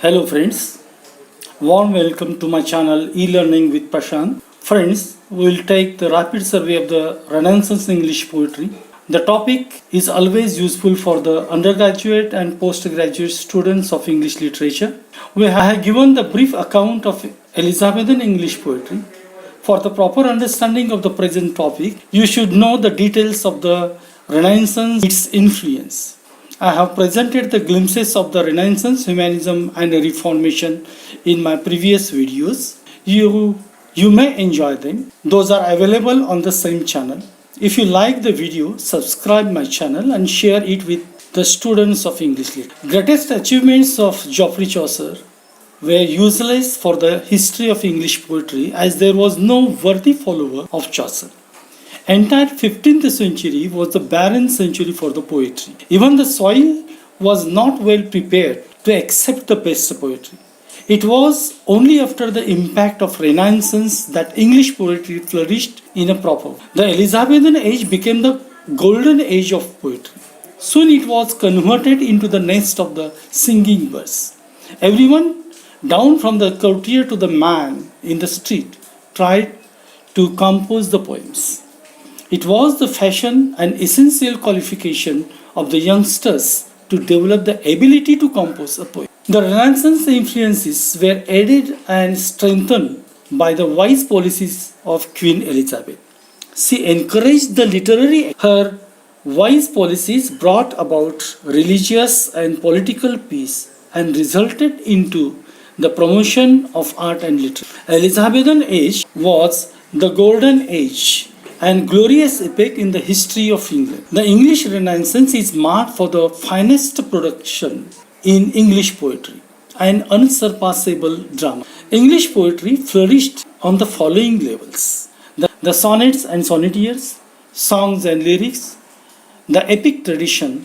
Hello friends, warm welcome to my channel E-Learning with Prashant. Friends, we will take the rapid survey of the Renaissance English poetry. The topic is always useful for the undergraduate and postgraduate students of English literature. We have given the brief account of Elizabethan English poetry. For the proper understanding of the present topic, you should know the details of the Renaissance, its influence. I have presented the glimpses of the Renaissance, humanism and Reformation in my previous videos. You may enjoy them. Those are available on the same channel. If you like the video, subscribe my channel and share it with the students of English literature. Greatest achievements of Geoffrey Chaucer were useless for the history of English poetry as there was no worthy follower of Chaucer. Entire 15th century was the barren century for the poetry. Even the soil was not well prepared to accept the best poetry. It was only after the impact of Renaissance that English poetry flourished in a proper way. The Elizabethan age became the golden age of poetry. Soon it was converted into the nest of the singing birds. Everyone, down from the courtier to the man in the street, tried to compose the poems. It was the fashion and essential qualification of the youngsters to develop the ability to compose a poem. The Renaissance influences were aided and strengthened by the wise policies of Queen Elizabeth. She encouraged the literary. Her wise policies brought about religious and political peace and resulted into the promotion of art and literature. Elizabethan age was the golden age and glorious epoch in the history of England. The English Renaissance is marked for the finest production in English poetry and unsurpassable drama. English poetry flourished on the following levels: the sonnets and sonneteers, songs and lyrics, the epic tradition,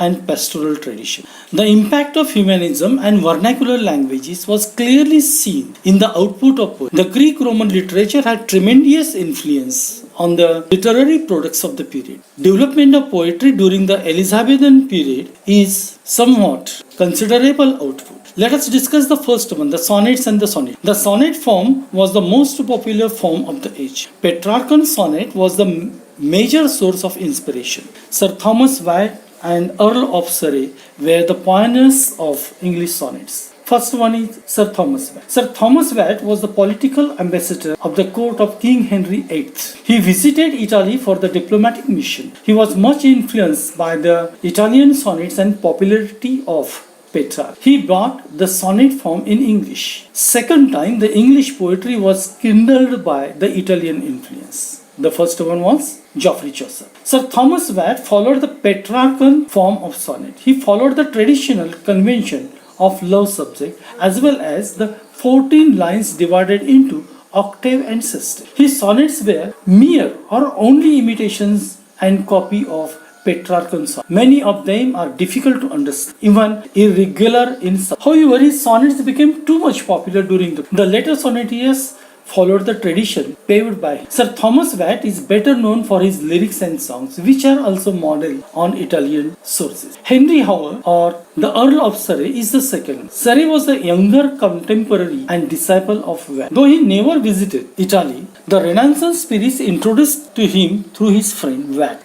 and pastoral tradition. The impact of humanism and vernacular languages was clearly seen in the output of poetry. The Greek-Roman literature had tremendous influence on the literary products of the period. Development of poetry during the Elizabethan period is somewhat considerable output. Let us discuss the first one, the sonnets and the sonnet. The sonnet form was the most popular form of the age. Petrarchan sonnet was the major source of inspiration. Sir Thomas Watt and Earl of Surrey were the pioneers of English sonnets. First one is Sir Thomas Watt. Sir Thomas Watt was the political ambassador of the court of King Henry VIII. He visited Italy for the diplomatic mission. He was much influenced by the Italian sonnets and popularity of Petrarch. He brought the sonnet form in English. Second time, the English poetry was kindled by the Italian influence. The first one was Geoffrey Chaucer. Sir Thomas Watt followed the Petrarchan form of sonnet. He followed the traditional convention of love subject as well as the 14 lines divided into octave and sestet. His sonnets were mere or only imitations and copy of Petrarchan sonnet. Many of them are difficult to understand, even irregular in some. However, his sonnets became too much popular during the later sonneteers followed the tradition paved by him. Sir Thomas Watt is better known for his lyrics and songs, which are also modeled on Italian sources. Henry Howard, or the Earl of Surrey, is the second. Surrey was the younger contemporary and disciple of Watt. Though he never visited Italy, the Renaissance spirit introduced to him through his friend Watt.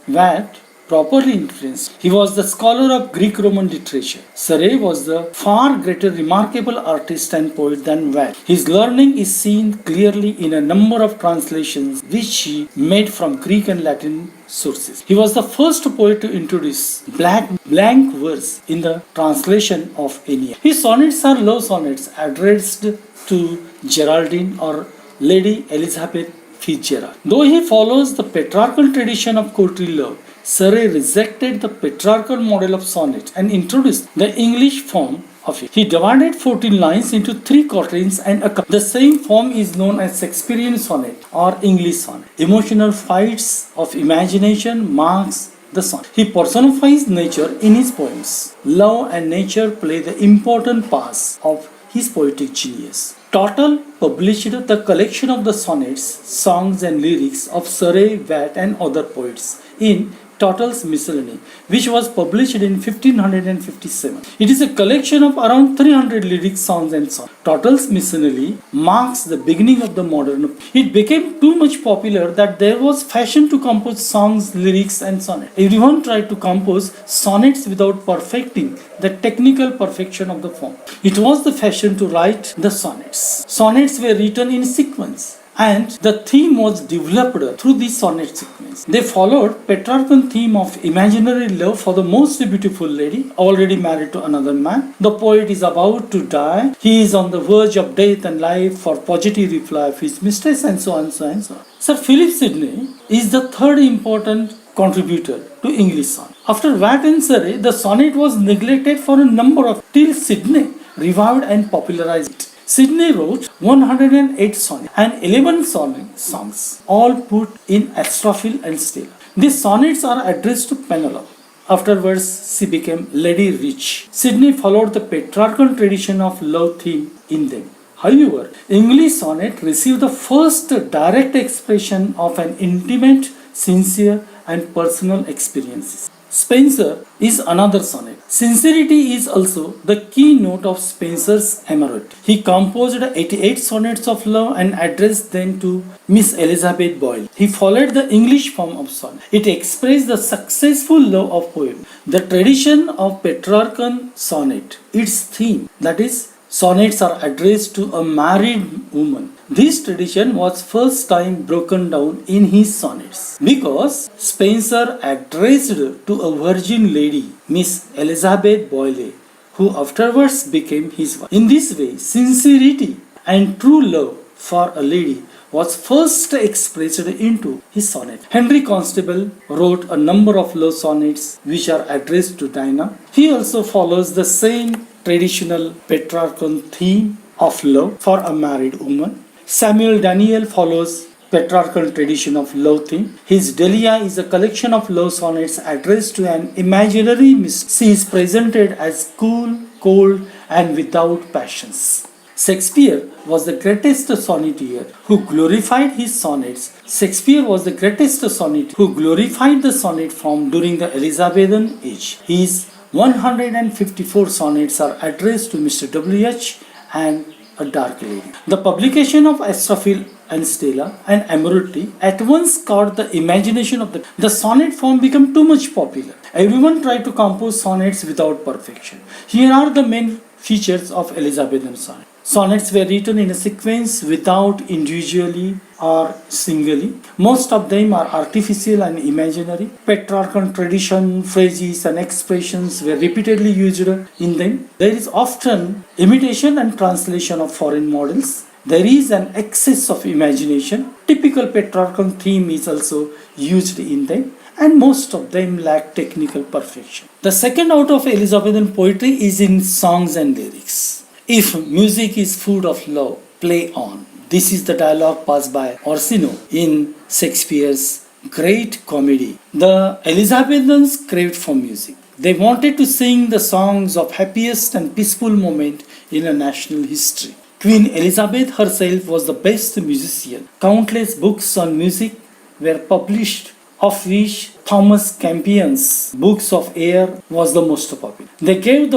Watt properly influenced. He was the scholar of Greek-Roman literature. Surrey was the far greater remarkable artist and poet than Watt. His learning is seen clearly in a number of translations which he made from Greek and Latin sources. He was the first poet to introduce blank verse in the translation of Aeneid. His sonnets are love sonnets addressed to Geraldine or Lady Elizabeth Fitzgerald. Though he follows the Petrarchan tradition of courtly love, Surrey rejected the Petrarchan model of sonnet and introduced the English form of it. He divided 14 lines into 3 quatrains and a couplet. The same form is known as Shakespearean sonnet or English sonnet. Emotional flights of imagination marks the sonnet. He personifies nature in his poems. Love and nature play the important parts of his poetic genius. Total published the collection of the sonnets, songs and lyrics of Surrey, Watt and other poets in Tottel's Miscellany, which was published in 1557. It is a collection of around 300 lyric songs and songs. Tottel's Miscellany marks the beginning of the modern. It became too much popular that there was fashion to compose songs, lyrics, and sonnets. Everyone tried to compose sonnets without perfecting the technical perfection of the form. It was the fashion to write the sonnets. Sonnets were written in sequence, and the theme was developed through the sonnet sequence. They followed Petrarchan theme of imaginary love for the most beautiful lady already married to another man. The poet is about to die. He is on the verge of death and life for positive reply of his mistress, and so on, so on, and so on. Sir Philip Sidney is the third important contributor to English sonnet. After Watt and Surrey, the sonnet was neglected for a number of till Sidney revived and popularized it. Sidney wrote 108 sonnets and 11 songs, all put in Astrophil and Stella. These sonnets are addressed to Penelope. Afterwards, she became Lady Rich. Sidney followed the Petrarchan tradition of love theme in them. However, English sonnet received the first direct expression of an intimate, sincere, and personal experiences. Spenser is another sonnet. Sincerity is also the keynote of Spenser's Emerald. He composed 88 sonnets of love and addressed them to Miss Elizabeth Boyle. He followed the English form of sonnet. It expressed the successful love of poem. The tradition of Petrarchan sonnet, its theme, that is, sonnets are addressed to a married woman. This tradition was first time broken down in his sonnets because Spenser addressed to a virgin lady, Miss Elizabeth Boyle, who afterwards became his wife. In this way, sincerity and true love for a lady was first expressed into his sonnet. Henry Constable wrote a number of love sonnets which are addressed to Dinah. He also follows the same traditional Petrarchan theme of love for a married woman. Samuel Daniel follows Petrarchan tradition of love theme. His Delia is a collection of love sonnets addressed to an imaginary mistress. She is presented as cool, cold, and without passions. Shakespeare was the greatest sonneteer who glorified his sonnets. Shakespeare was the greatest sonneteer who glorified the sonnet form during the Elizabethan age. His 154 sonnets are addressed to Mr. W.H. and a dark lady. The publication of Astrophil and Stella and Amoroti at once caught the imagination of the sonnet form became too much popular. Everyone tried to compose sonnets without perfection. Here are the main features of Elizabethan sonnet. Sonnets were written in a sequence without individually or singly. Most of them are artificial and imaginary. Petrarchan tradition, phrases and expressions were repeatedly used in them. There is often imitation and translation of foreign models. There is an excess of imagination. Typical Petrarchan theme is also used in them, and most of them lack technical perfection. The second out of Elizabethan poetry is in songs and lyrics. If music is food of love, play on. This is the dialogue passed by Orsino in Shakespeare's great comedy. The Elizabethans craved for music. They wanted to sing the songs of happiest and peaceful moment in a national history. Queen Elizabeth herself was the best musician. Countless books on music were published, of which Thomas Campion's Books of Air was the most popular. They gave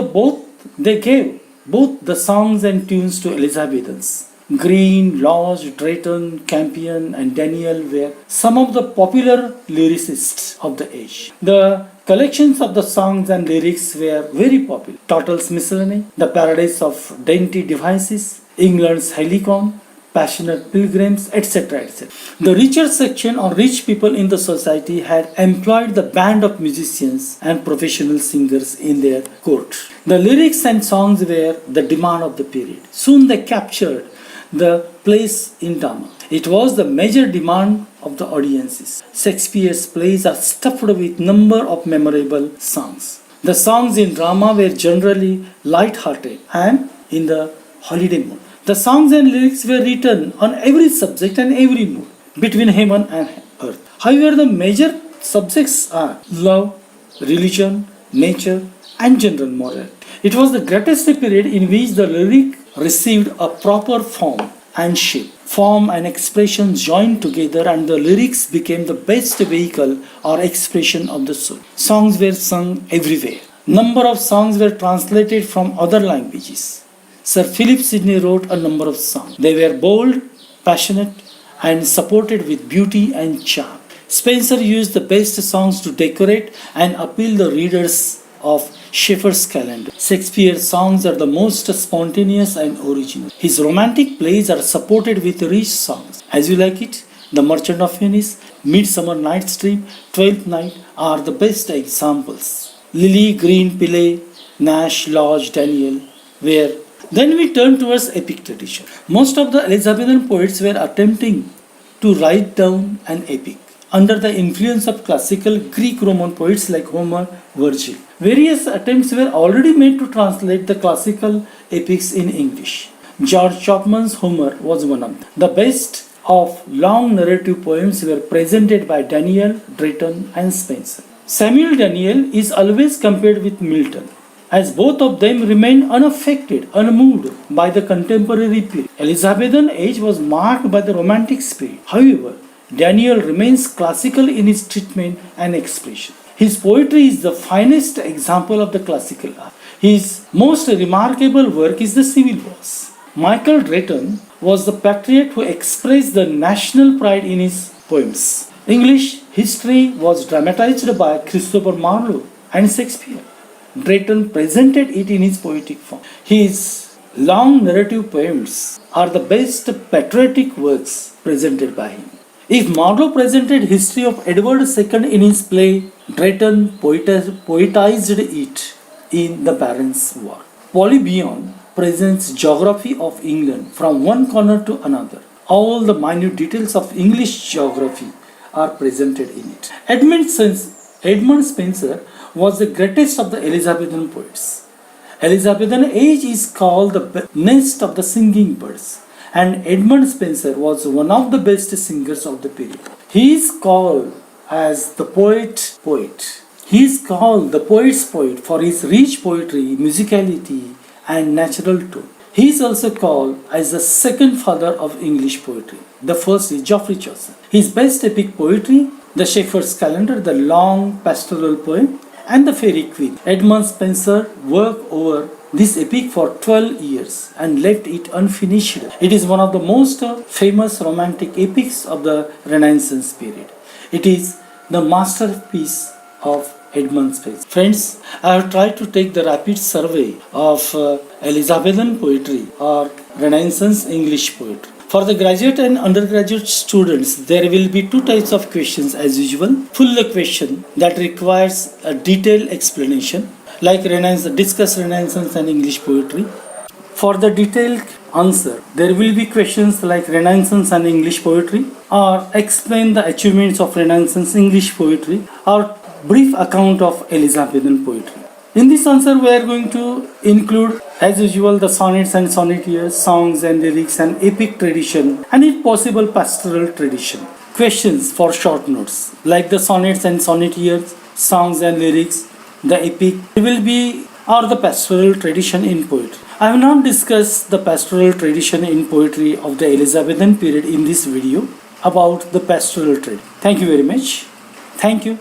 both the songs and tunes to Elizabethans. Green, Lodge, Drayton, Campion, and Daniel were some of the popular lyricists of the age. The collections of the songs and lyrics were very popular. Tottel's Miscellany, The Paradise of Dainty Devices, England's Helicon, Passionate Pilgrims, etc., etc. The richer section or rich people in the society had employed the band of musicians and professional singers in their court. The lyrics and songs were the demand of the period. Soon they captured the place in drama. It was the major demand of the audiences. Shakespeare's plays are stuffed with number of memorable songs. The songs in drama were generally light-hearted and in the holiday mood. The songs and lyrics were written on every subject and every mood between heaven and earth. However, the major subjects are love, religion, nature, and general morality. It was the greatest period in which the lyric received a proper form and shape. form and expression joined together, and the lyrics became the best vehicle or expression of the soul. Songs were sung everywhere. Number of songs were translated from other languages. Sir Philip Sidney wrote a number of songs. They were bold, passionate, and supported with beauty and charm. Spencer used the best songs to decorate and appeal the readers of Shepheard's Calendar. Shakespeare's songs are the most spontaneous and original. His romantic plays are supported with rich songs. As You Like It, The Merchant of Venice, Midsummer Night's Dream, Twelfth Night are the best examples. Lily, Green, Pillay, Nash, Lodge, Daniel were. Then we turn towards epic tradition. Most of the Elizabethan poets were attempting to write down an epic under the influence of classical Greek-Roman poets like Homer, Virgil. Various attempts were already made to translate the classical epics in English. George Chapman's Homer was one of them. The best of long narrative poems were presented by Daniel, Drayton, and Spenser. Samuel Daniel is always compared with Milton, as both of them remained unaffected, unmoved by the contemporary period. Elizabethan age was marked by the romantic spirit. However, Daniel remains classical in his treatment and expression. His poetry is the finest example of the classical art. His most remarkable work is the Civil Wars. Michael Drayton was the patriot who expressed the national pride in his poems. English history was dramatized by Christopher Marlowe and Shakespeare. Drayton presented it in his poetic form. His long narrative poems are the best patriotic works presented by him. If Marlowe presented history of Edward II in his play, Drayton poetized it in The Baron's War. Polybion presents geography of England from one corner to another. All the minute details of English geography are presented in it. Edmund Spenser was the greatest of the Elizabethan poets. Elizabethan age is called the nest of the singing birds, and Edmund Spenser was one of the best singers of the period. He is called as the poet's poet. He is called the poet's poet for his rich poetry, musicality, and natural tone. He is also called as the second father of English poetry. The first is Geoffrey Chaucer. His best epic poetry, The Shepheard's Calendar, the long pastoral poem, and The Faerie Queene. Edmund Spenser worked over this epic for 12 years and left it unfinished. It is one of the most famous romantic epics of the Renaissance period. It is the masterpiece of Edmund Spenser. Friends, I have tried to take the rapid survey of Elizabethan poetry or Renaissance English poetry. For the graduate and undergraduate students, there will be two types of questions as usual. Full question that requires a detailed explanation, like discuss Renaissance and English poetry. For the detailed answer, there will be questions like Renaissance and English poetry, or explain the achievements of Renaissance English poetry, or brief account of Elizabethan poetry. In this answer, we are going to include, as usual, the sonnets and sonneteers, songs and lyrics, and epic tradition, and if possible, pastoral tradition. Questions for short notes, like the sonnets and sonneteers, songs and lyrics, the epic will be, or the pastoral tradition in poetry. I have not discussed the pastoral tradition in poetry of the Elizabethan period in this video about the pastoral trade. Thank you very much. Thank you.